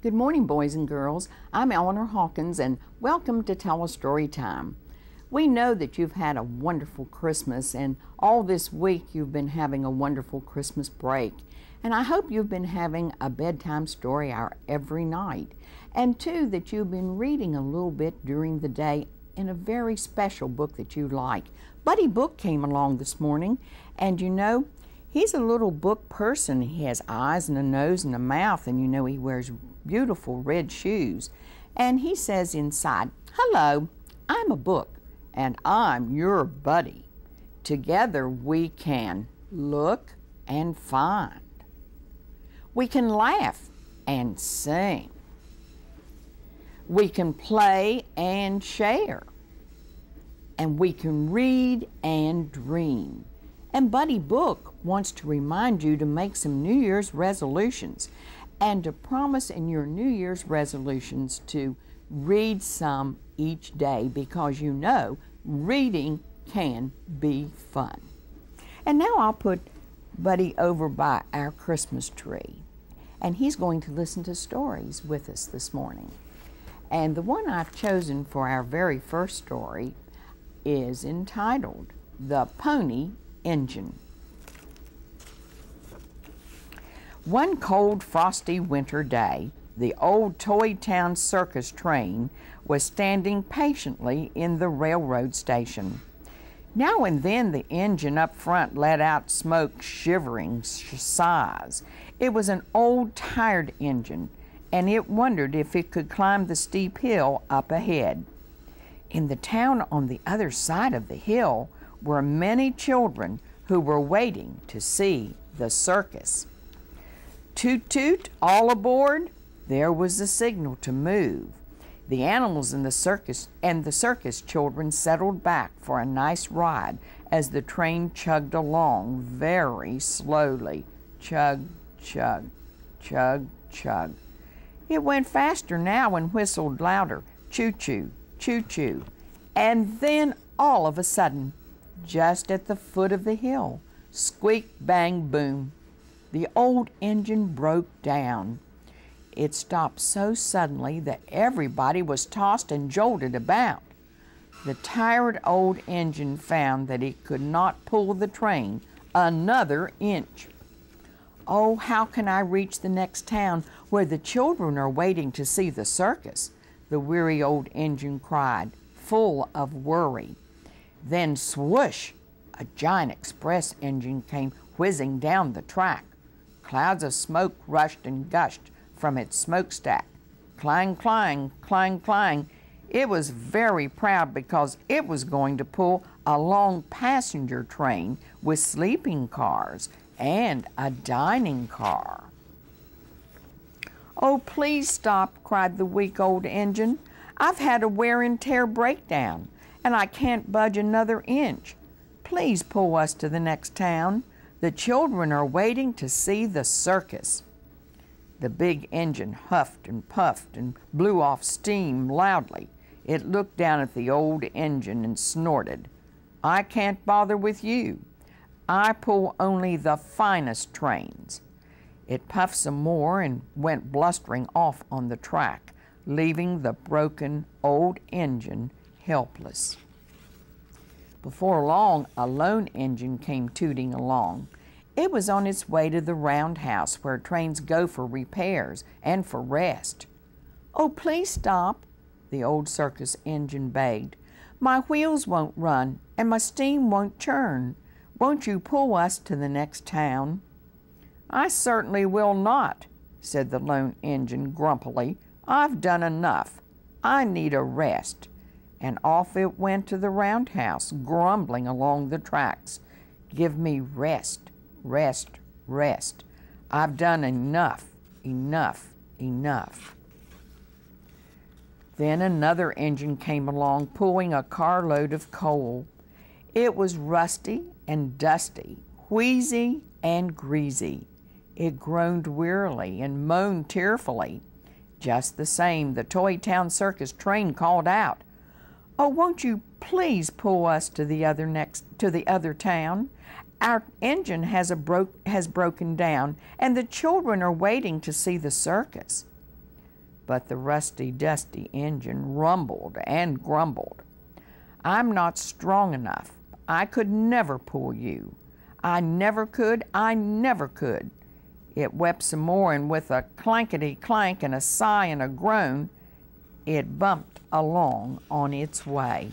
Good morning, boys and girls. I'm Eleanor Hawkins, and welcome to Telestory Time. We know that you've had a wonderful Christmas, and all this week you've been having a wonderful Christmas break. And I hope you've been having a bedtime story hour every night, and too that you've been reading a little bit during the day in a very special book that you like. Buddy Book came along this morning, and you know, he's a little book person. He has eyes and a nose and a mouth, and you know he wears beautiful red shoes. And he says inside, "Hello, I'm a book, and I'm your buddy. Together we can look and find. We can laugh and sing. We can play and share. And we can read and dream." And Buddy Book wants to remind you to make some New Year's resolutions and to promise in your New Year's resolutions to read some each day, because you know reading can be fun. And now I'll put Buddy over by our Christmas tree, and he's going to listen to stories with us this morning. And the one I've chosen for our very first story is entitled The Pony Engine. One cold, frosty winter day, the old Toy Town circus train was standing patiently in the railroad station. Now and then the engine up front let out smoke, shivering sighs. It was an old, tired engine, and it wondered if it could climb the steep hill up ahead. In the town on the other side of the hill were many children who were waiting to see the circus. Toot toot, all aboard! There was the signal to move. The animals in the circus children settled back for a nice ride as the train chugged along very slowly. Chug, chug, chug, chug. It went faster now and whistled louder. Choo-choo, choo-choo. And then all of a sudden, just at the foot of the hill, squeak, bang, boom, the old engine broke down. It stopped so suddenly that everybody was tossed and jolted about. The tired old engine found that it could not pull the train another inch. "Oh, how can I reach the next town where the children are waiting to see the circus?" the weary old engine cried, full of worry. Then swoosh! A giant express engine came whizzing down the track. Clouds of smoke rushed and gushed from its smokestack. Clang, clang, clang, clang. It was very proud because it was going to pull a long passenger train with sleeping cars and a dining car. "Oh, please stop," cried the weak old engine. "I've had a wear and tear breakdown, and I can't budge another inch. Please pull us to the next town. The children are waiting to see the circus." The big engine huffed and puffed and blew off steam loudly. It looked down at the old engine and snorted. "I can't bother with you. I pull only the finest trains." It puffed some more and went blustering off on the track, leaving the broken old engine helpless. Before long, a lone engine came tooting along. It was on its way to the roundhouse where trains go for repairs and for rest. "Oh, please stop," the old circus engine begged. "My wheels won't run and my steam won't churn. Won't you pull us to the next town?" "I certainly will not," said the lone engine grumpily. "I've done enough. I need a rest." And off it went to the roundhouse, grumbling along the tracks. "Give me rest, rest, rest. I've done enough, enough, enough." Then another engine came along, pulling a carload of coal. It was rusty and dusty, wheezy and greasy. It groaned wearily and moaned tearfully. Just the same, the Toy Town circus train called out, "Oh, won't you please pull us to the other town? Our engine has broken down, and the children are waiting to see the circus." But the rusty, dusty engine rumbled and grumbled. "I'm not strong enough. I could never pull you. I never could, I never could." It wept some more, and with a clankety clank and a sigh and a groan, it bumped along on its way.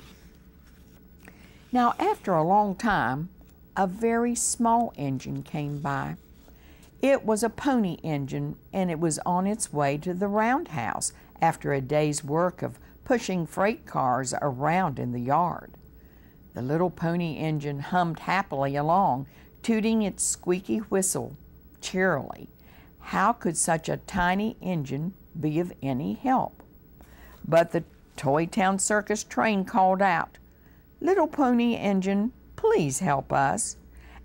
Now, after a long time, a very small engine came by. It was a pony engine, and it was on its way to the roundhouse after a day's work of pushing freight cars around in the yard. The little pony engine hummed happily along, tooting its squeaky whistle cheerily. How could such a tiny engine be of any help? But the Toy Town Circus train called out, "Little pony engine, please help us.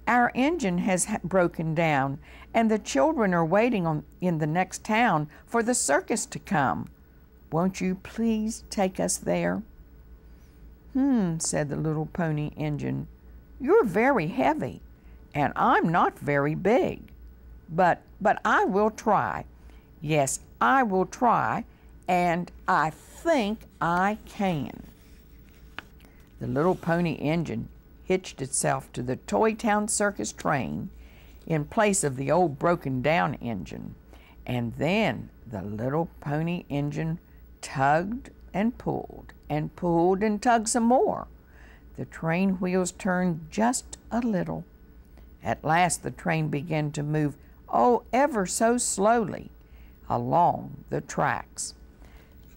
Our engine has broken down, and the children are waiting in the next town for the circus to come. Won't you please take us there?" Said the little pony engine. "You're very heavy, and I'm not very big. But I will try. Yes, I will try, and I think I can." The little pony engine hitched itself to the Toy Town Circus train in place of the old broken down engine, and then the little pony engine tugged and pulled and tugged some more. The train wheels turned just a little. At last the train began to move, oh, ever so slowly, along the tracks.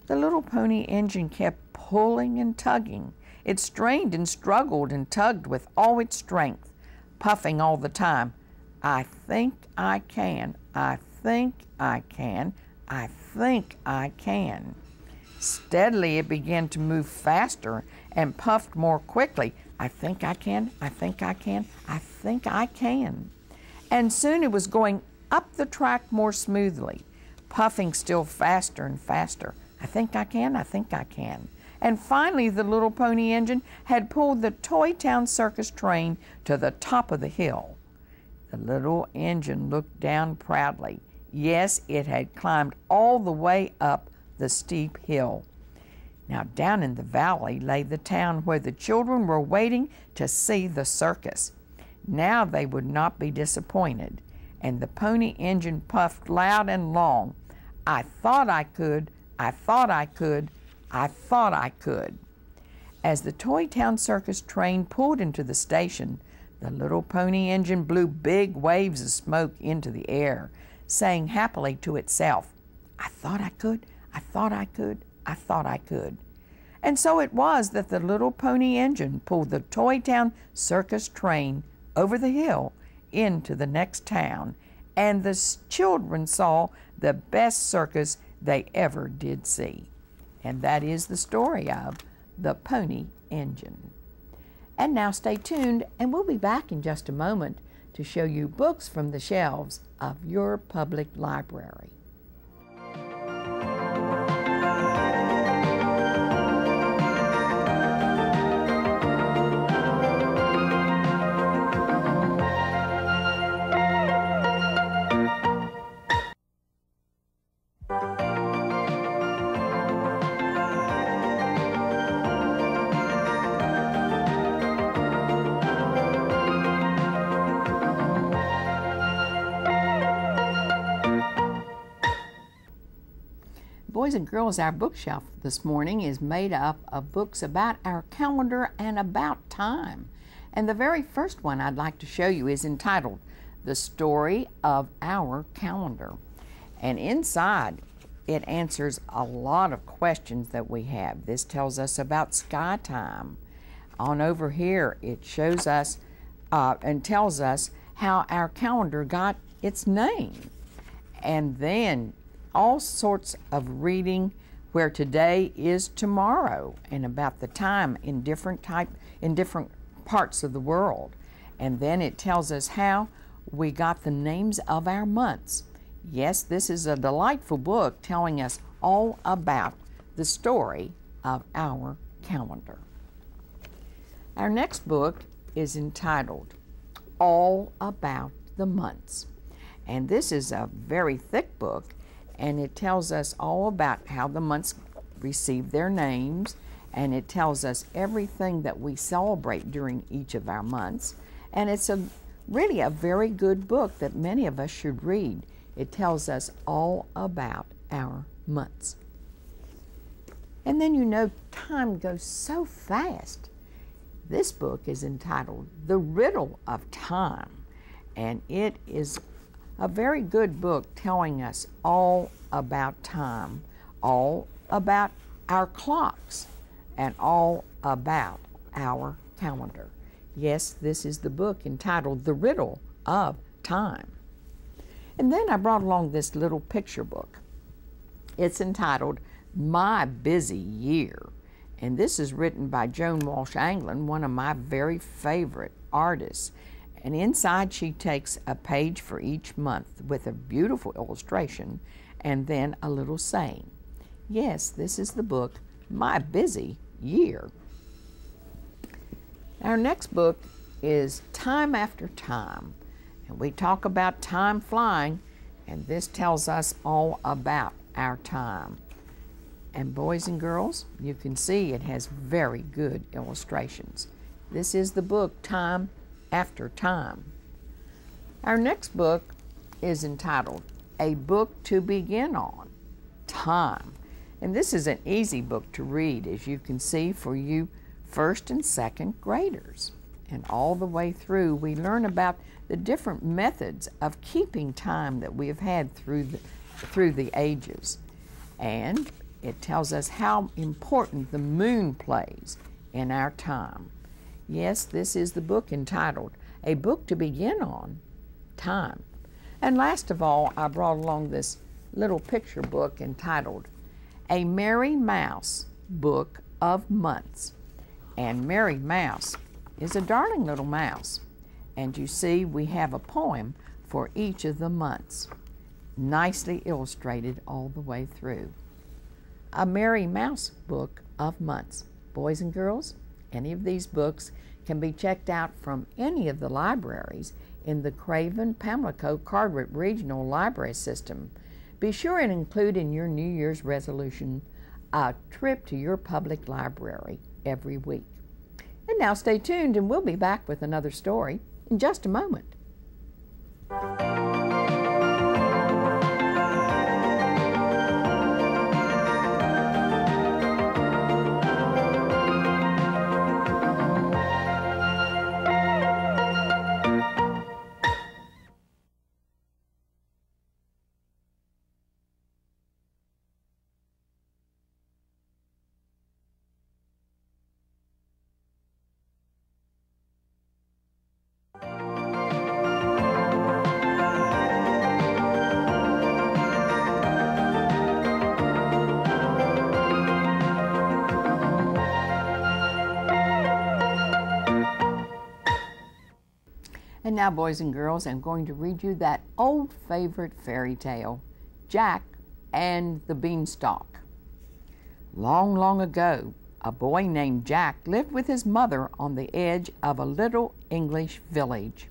The little pony engine kept pulling and tugging. It strained and struggled and tugged with all its strength, puffing all the time. "I think I can, I think I can, I think I can." Steadily it began to move faster and puffed more quickly. "I think I can, I think I can, I think I can." And soon it was going up the track more smoothly, puffing still faster and faster. "I think I can, I think I can." And finally the little pony engine had pulled the Toy Town Circus train to the top of the hill. The little engine looked down proudly. Yes, it had climbed all the way up the steep hill. Now down in the valley lay the town where the children were waiting to see the circus. Now they would not be disappointed, and the pony engine puffed loud and long. "I thought I could, I thought I could, I thought I could." As the Toy Town Circus train pulled into the station, the little pony engine blew big waves of smoke into the air, saying happily to itself, "I thought I could, I thought I could, I thought I could." And so it was that the little pony engine pulled the Toy Town Circus train over the hill into the next town, and the children saw the best circus they ever did see. And that is the story of the pony engine. And now stay tuned, and we'll be back in just a moment to show you books from the shelves of your public library. Boys and girls, our bookshelf this morning is made up of books about our calendar and about time. And the very first one I'd like to show you is entitled The Story of Our Calendar. And inside, it answers a lot of questions that we have. This tells us about sky time. On over here, it shows us and tells us how our calendar got its name. And then all sorts of reading where today is tomorrow and about the time in different parts of the world. And then it tells us how we got the names of our months. Yes, this is a delightful book telling us all about the story of our calendar. Our next book is entitled All About the Months. And this is a very thick book, and it tells us all about how the months receive their names, and it tells us everything that we celebrate during each of our months. And it's really a very good book that many of us should read. It tells us all about our months. And then, you know, time goes so fast. This book is entitled The Riddle of Time, and it is a very good book telling us all about time, all about our clocks, and all about our calendar. Yes, this is the book entitled The Riddle of Time. And then I brought along this little picture book. It's entitled My Busy Year, and this is written by Joan Walsh Anglin, one of my very favorite artists. And inside she takes a page for each month with a beautiful illustration and then a little saying. Yes, this is the book My Busy Year. Our next book is Time After Time, and we talk about time flying, and this tells us all about our time. And boys and girls, you can see it has very good illustrations. This is the book Time After Time. Our next book is entitled A Book to Begin On, Time. And this is an easy book to read, as you can see, for you first and second graders. And all the way through, we learn about the different methods of keeping time that we have had through the ages. And it tells us how important the moon plays in our time. Yes, this is the book entitled A Book to Begin On, Time. And last of all, I brought along this little picture book entitled A Merry Mouse Book of Months. And Merry Mouse is a darling little mouse. And you see, we have a poem for each of the months, nicely illustrated all the way through. A Merry Mouse Book of Months. Boys and girls, any of these books can be checked out from any of the libraries in the Craven-Pamlico-Carteret Regional Library System. Be sure and include in your New Year's resolution a trip to your public library every week. And now stay tuned, and we'll be back with another story in just a moment. And now, boys and girls, I'm going to read you that old favorite fairy tale, Jack and the Beanstalk. Long, long ago, a boy named Jack lived with his mother on the edge of a little English village.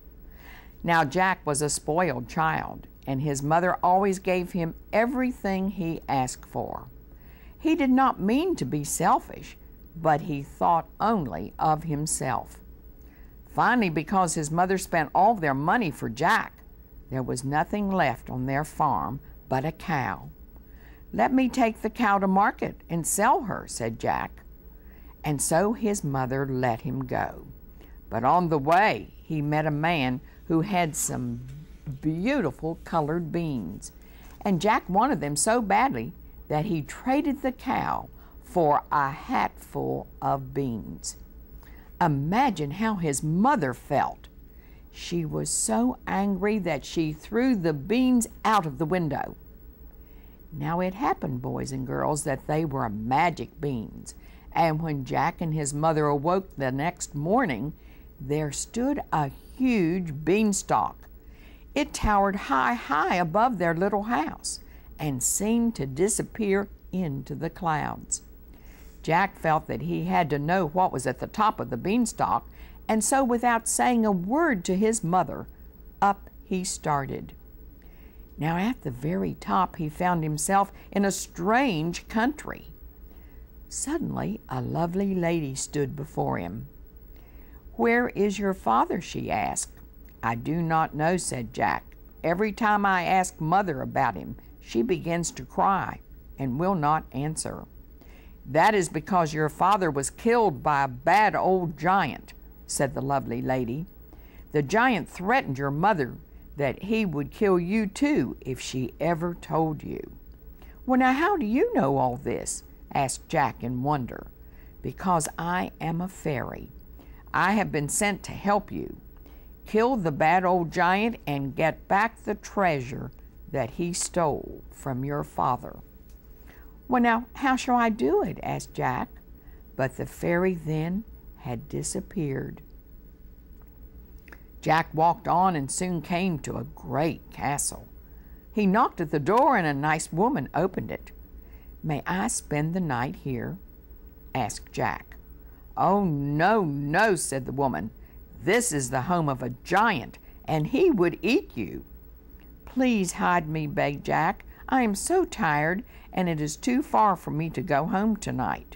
Now, Jack was a spoiled child, and his mother always gave him everything he asked for. He did not mean to be selfish, but he thought only of himself. Finally, because his mother spent all their money for Jack, there was nothing left on their farm but a cow. "Let me take the cow to market and sell her," said Jack. And so his mother let him go. But on the way, he met a man who had some beautiful colored beans, and Jack wanted them so badly that he traded the cow for a hatful of beans. Imagine how his mother felt. She was so angry that she threw the beans out of the window. Now it happened, boys and girls, that they were magic beans, and when Jack and his mother awoke the next morning, there stood a huge beanstalk. It towered high, high above their little house and seemed to disappear into the clouds. Jack felt that he had to know what was at the top of the beanstalk, and so without saying a word to his mother, up he started. Now at the very top he found himself in a strange country. Suddenly a lovely lady stood before him. "Where is your father?" she asked. "I do not know," said Jack. "Every time I ask Mother about him, she begins to cry and will not answer." "That is because your father was killed by a bad old giant," said the lovely lady. "The giant threatened your mother that he would kill you too if she ever told you." "Well, now how do you know all this?" asked Jack in wonder. "Because I am a fairy. I have been sent to help you. Kill the bad old giant and get back the treasure that he stole from your father." "Well, now, how shall I do it?" asked Jack. But the fairy then had disappeared. Jack walked on and soon came to a great castle. He knocked at the door and a nice woman opened it. "May I spend the night here?" asked Jack. "Oh, no, no," said the woman. "This is the home of a giant, and he would eat you." "Please hide me," begged Jack. "I am so tired, and it is too far for me to go home tonight."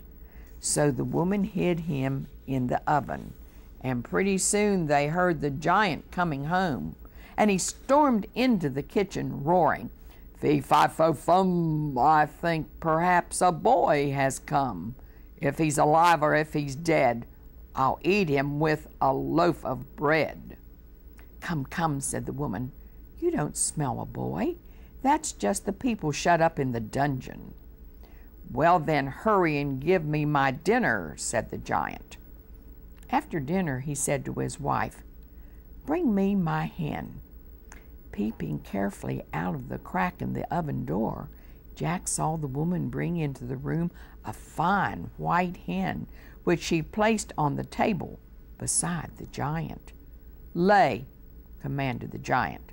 So the woman hid him in the oven, and pretty soon they heard the giant coming home, and he stormed into the kitchen roaring, "Fee-fi-fo-fum, I think perhaps a boy has come. If he's alive or if he's dead, I'll eat him with a loaf of bread." "Come, come," said the woman. "You don't smell a boy. That's just the people shut up in the dungeon." "Well then, hurry and give me my dinner," said the giant. After dinner he said to his wife, "Bring me my hen." Peeping carefully out of the crack in the oven door, Jack saw the woman bring into the room a fine white hen, which she placed on the table beside the giant. "Lay," commanded the giant.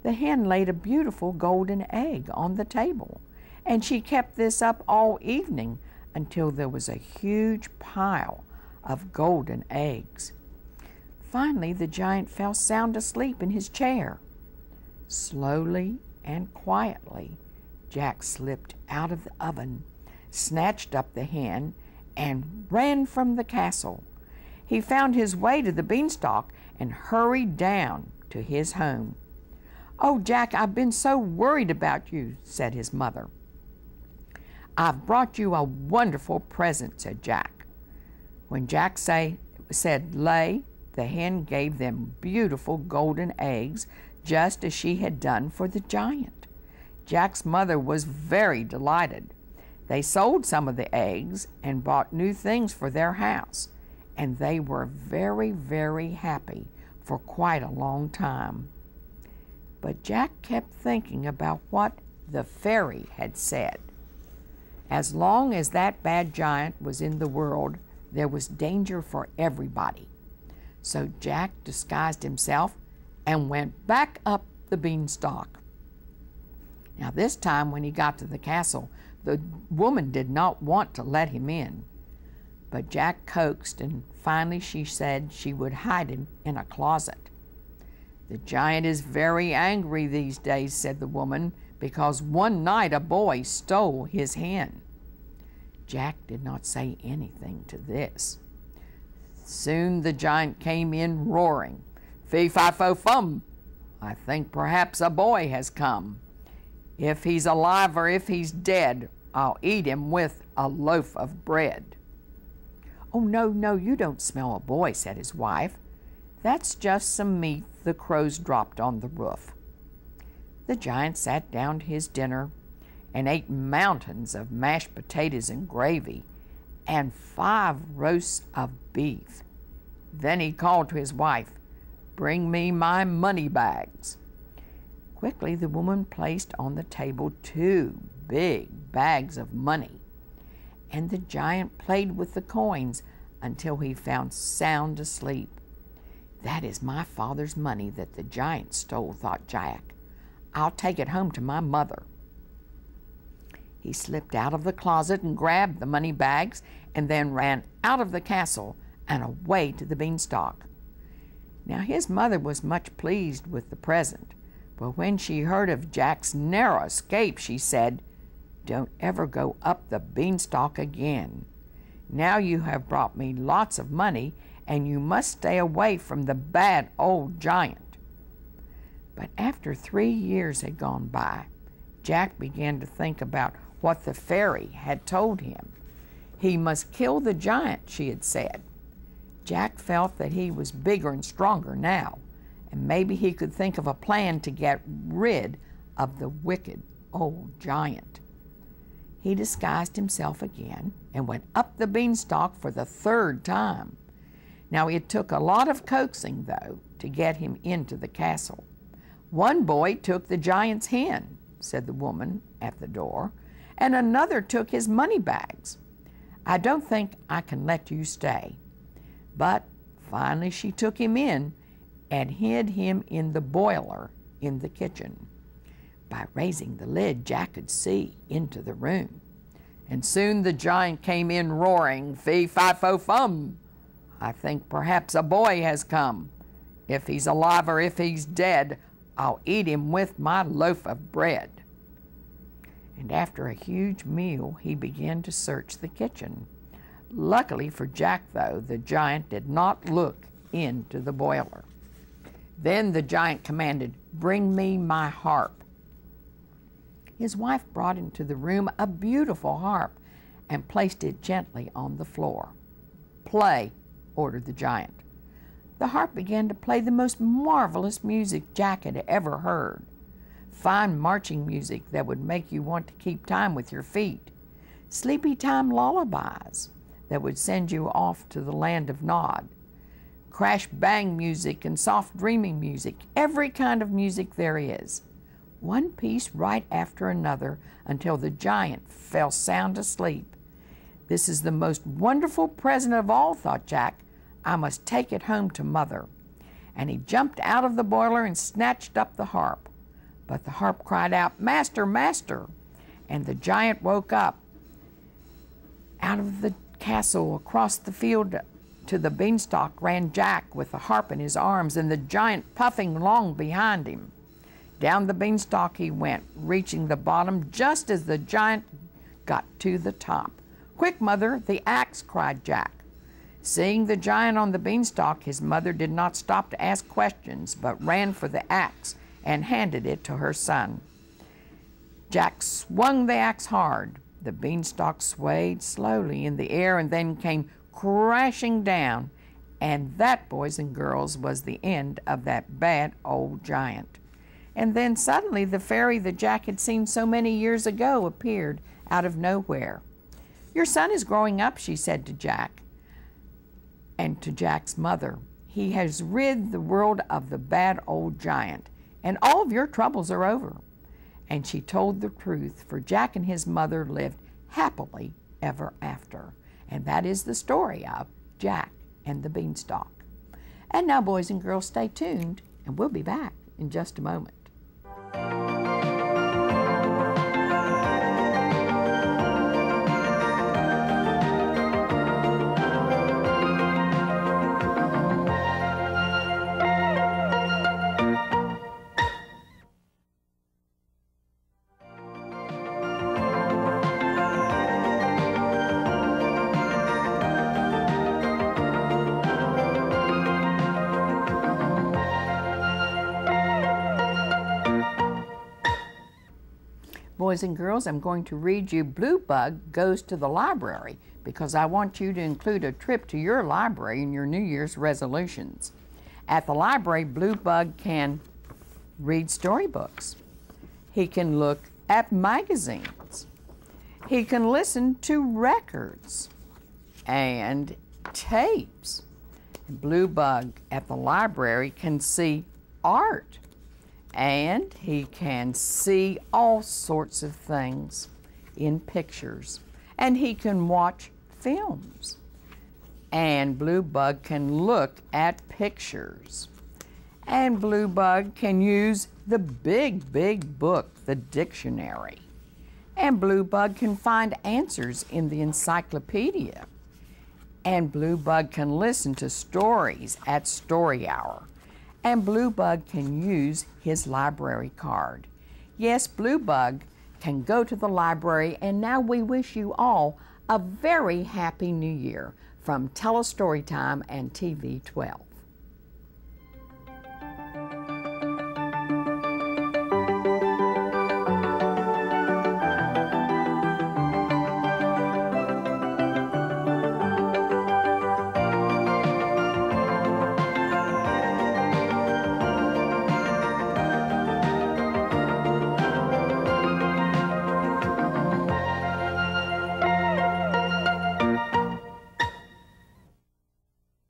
The hen laid a beautiful golden egg on the table, and she kept this up all evening until there was a huge pile of golden eggs. Finally, the giant fell sound asleep in his chair. Slowly and quietly, Jack slipped out of the oven, snatched up the hen, and ran from the castle. He found his way to the beanstalk and hurried down to his home. "Oh, Jack, I've been so worried about you," said his mother. "I've brought you a wonderful present," said Jack. When Jack said lay, the hen gave them beautiful golden eggs, just as she had done for the giant. Jack's mother was very delighted. They sold some of the eggs and bought new things for their house, and they were very, very happy for quite a long time. But Jack kept thinking about what the fairy had said. As long as that bad giant was in the world, there was danger for everybody. So Jack disguised himself and went back up the beanstalk. Now this time when he got to the castle, the woman did not want to let him in. But Jack coaxed, and finally she said she would hide him in a closet. "The giant is very angry these days," said the woman, "because one night a boy stole his hen." Jack did not say anything to this. Soon the giant came in roaring, "Fee-fi-fo-fum, I think perhaps a boy has come. If he's alive or if he's dead, I'll eat him with a loaf of bread." "Oh, no, no, you don't smell a boy," said his wife. "That's just some meat the crows dropped on the roof." The giant sat down to his dinner and ate mountains of mashed potatoes and gravy and 5 roasts of beef. Then he called to his wife, "Bring me my money bags." Quickly the woman placed on the table 2 big bags of money, and the giant played with the coins until he found sound asleep. "That is my father's money that the giant stole," thought Jack. "I'll take it home to my mother." He slipped out of the closet and grabbed the money bags and then ran out of the castle and away to the beanstalk. Now his mother was much pleased with the present, But when she heard of Jack's narrow escape, she said, "Don't ever go up the beanstalk again. Now you have brought me lots of money, and you must stay away from the bad old giant." But after 3 years had gone by, Jack began to think about what the fairy had told him. He must kill the giant, she had said. Jack felt that he was bigger and stronger now, and maybe he could think of a plan to get rid of the wicked old giant. He disguised himself again and went up the beanstalk for the 3rd time. Now it took a lot of coaxing, though, to get him into the castle. "One boy took the giant's hen," said the woman at the door, "and another took his money bags. I don't think I can let you stay." But finally she took him in and hid him in the boiler in the kitchen. By raising the lid, Jack could see into the room. And soon the giant came in roaring, "Fee, fi, fo, fum. I think perhaps a boy has come. If he's alive or if he's dead, I'll eat him with my loaf of bread." And after a huge meal, he began to search the kitchen. Luckily for Jack, though, the giant did not look into the boiler. Then the giant commanded, "Bring me my harp." His wife brought into the room a beautiful harp and placed it gently on the floor. "Play," ordered the giant. The harp began to play the most marvelous music Jack had ever heard. Fine marching music that would make you want to keep time with your feet. Sleepy time lullabies that would send you off to the land of Nod. Crash bang music and soft dreaming music, every kind of music there is. One piece right after another until the giant fell sound asleep. "This is the most wonderful present of all," thought Jack. "I must take it home to Mother." And he jumped out of the boiler and snatched up the harp. But the harp cried out, "Master, master!" And the giant woke up. Out of the castle, across the field to the beanstalk, ran Jack with the harp in his arms and the giant puffing along behind him. Down the beanstalk he went, reaching the bottom just as the giant got to the top. "Quick, Mother, the axe!" cried Jack. Seeing the giant on the beanstalk, his mother did not stop to ask questions, but ran for the axe and handed it to her son. Jack swung the axe hard. The beanstalk swayed slowly in the air and then came crashing down. And that, boys and girls, was the end of that bad old giant. And then suddenly the fairy that Jack had seen so many years ago appeared out of nowhere. "Your son is growing up," she said to Jack and to Jack's mother. "He has rid the world of the bad old giant, and all of your troubles are over." And she told the truth, for Jack and his mother lived happily ever after. And that is the story of Jack and the Beanstalk. And now, boys and girls, stay tuned, and we'll be back in just a moment. Boys and girls, I'm going to read you Blue Bug Goes to the Library because I want you to include a trip to your library in your New Year's resolutions. At the library, Blue Bug can read storybooks. He can look at magazines. He can listen to records and tapes. And Blue Bug at the library can see art. And he can see all sorts of things in pictures. And he can watch films. And Blue Bug can look at pictures. And Blue Bug can use the big book, the dictionary. And Blue Bug can find answers in the encyclopedia. And Blue Bug can listen to stories at Story Hour. and Bluebug can use his library card. Yes, Bluebug can go to the library, and now we wish you all a very happy new year from Telestory Time and TV 12.